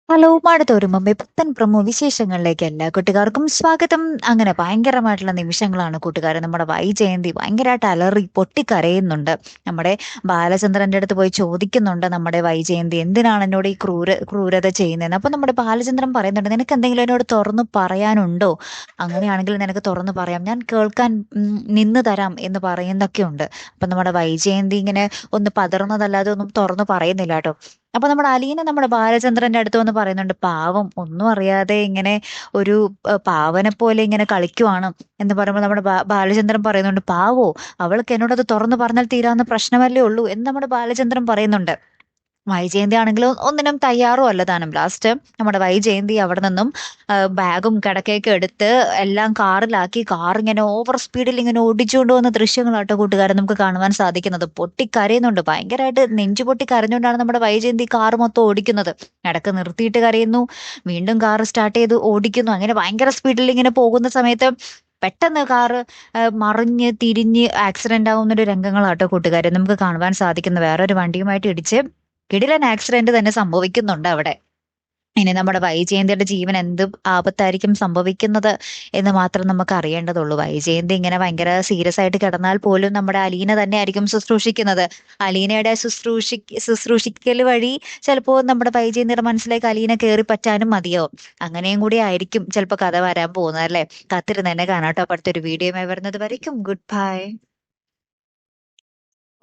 Hello മാടത്തോരും മുമ്പേ പുത്തൻ promo വിശേഷങ്ങളിലേക്ക് എല്ലാ കൂട്ടുകാർക്കും സ്വാഗതം. അങ്ങനെ ഭയങ്കരമായിട്ടുള്ള നിമിഷങ്ങളാണ് കൂട്ടുകാരെ. നമ്മുടെ വൈജയന്തി ഭയങ്കരമായിട്ട് അലറി പൊട്ടിക്കരയുന്നുണ്ട്. നമ്മുടെ ബാലചന്ദ്രന്റെ അടുത്ത് പോയി ചോദിക്കുന്നുണ്ട് നമ്മുടെ വൈജയന്തി എന്തിനാണ് എന്നോട് ഈ ക്രൂരത ചെയ്യുന്നതെന്ന്. അപ്പൊ നമ്മുടെ ബാലചന്ദ്രൻ പറയുന്നുണ്ട്, നിനക്ക് എന്തെങ്കിലും എന്നോട് തുറന്നു പറയാനുണ്ടോ? അങ്ങനെയാണെങ്കിൽ നിനക്ക് തുറന്നു പറയാം, ഞാൻ കേൾക്കാൻ നിന്ന് തരാം എന്ന് പറയുന്നൊക്കെ ഉണ്ട്. അപ്പൊ നമ്മുടെ വൈജയന്തി ഇങ്ങനെ ഒന്ന് പതറുന്നതല്ലാതെ ഒന്നും തുറന്നു പറയുന്നില്ല കേട്ടോ. അപ്പൊ നമ്മുടെ അലീന നമ്മുടെ ബാലചന്ദ്രന്റെ അടുത്ത് വന്ന് പറയുന്നുണ്ട്, പാവം ഒന്നും അറിയാതെ ഇങ്ങനെ ഒരു പാവനെ പോലെ ഇങ്ങനെ കളിക്കുവാണ് എന്ന് പറയുമ്പോൾ നമ്മുടെ ബാലചന്ദ്രൻ പറയുന്നുണ്ട്, പാവോ, അവൾക്ക് എന്നോട് അത് തുറന്നു പറഞ്ഞാൽ തീരാവുന്ന പ്രശ്നമല്ലേ ഉള്ളൂ എന്ന് നമ്മുടെ ബാലചന്ദ്രൻ പറയുന്നുണ്ട്. വൈജയന്തി ആണെങ്കിൽ ഒന്നിനും തയ്യാറും അല്ല താനും. ലാസ്റ്റ് നമ്മുടെ വൈജയന്തി അവിടെ നിന്നും ബാഗും കിടക്കയൊക്കെ എടുത്ത് എല്ലാം കാറിലാക്കി, കാർ ഇങ്ങനെ ഓവർ സ്പീഡിൽ ഇങ്ങനെ ഓടിച്ചുകൊണ്ട് പോകുന്ന ദൃശ്യങ്ങളാട്ടോ കൂട്ടുകാരെ നമുക്ക് കാണുവാൻ സാധിക്കുന്നത്. പൊട്ടിക്കരയുന്നുണ്ട്, ഭയങ്കരമായിട്ട് നെഞ്ചു പൊട്ടി കരഞ്ഞുകൊണ്ടാണ് നമ്മുടെ വൈജയന്തി കാർ മൊത്തം ഓടിക്കുന്നത്. ഇടക്ക് നിർത്തിയിട്ട് കരയുന്നു, വീണ്ടും കാർ സ്റ്റാർട്ട് ചെയ്ത് ഓടിക്കുന്നു. അങ്ങനെ ഭയങ്കര സ്പീഡിൽ ഇങ്ങനെ പോകുന്ന സമയത്ത് പെട്ടെന്ന് കാറ് മറിഞ്ഞ് തിരിഞ്ഞ് ആക്സിഡന്റ് ആവുന്ന ഒരു രംഗങ്ങളാട്ടോ കൂട്ടുകാരെ നമുക്ക് കാണുവാൻ സാധിക്കുന്നത്. വേറൊരു വണ്ടിയുമായിട്ട് ഇടിച്ച് കിടിലൻ ആക്സിഡന്റ് തന്നെ സംഭവിക്കുന്നുണ്ട് അവിടെ. ഇനി നമ്മുടെ വൈജയന്തിയുടെ ജീവൻ എന്ത് ആപത്തായിരിക്കും സംഭവിക്കുന്നത് എന്ന് മാത്രം നമുക്ക് അറിയേണ്ടതുള്ളൂ. വൈജയന്തി ഇങ്ങനെ ഭയങ്കര സീരിയസ് ആയിട്ട് കിടന്നാൽ പോലും നമ്മുടെ അലീന തന്നെ ആയിരിക്കും ശുശ്രൂഷിക്കുന്നത്. അലീനയുടെ ശുശ്രൂഷിക്കൽ വഴി ചിലപ്പോൾ നമ്മുടെ വൈജയന്തിയുടെ മനസ്സിലേക്ക് അലീന കയറി പറ്റാനും മതിയാവും. അങ്ങനെയും കൂടി ആയിരിക്കും ചിലപ്പോൾ കഥ വരാൻ പോകുന്നത് അല്ലെ. കാത്തിരുന്ന് തന്നെ കാണാട്ടോ. അടുത്തൊരു വീഡിയോയുമായി വരുന്നത് വരയ്ക്കും ഗുഡ് ബൈ.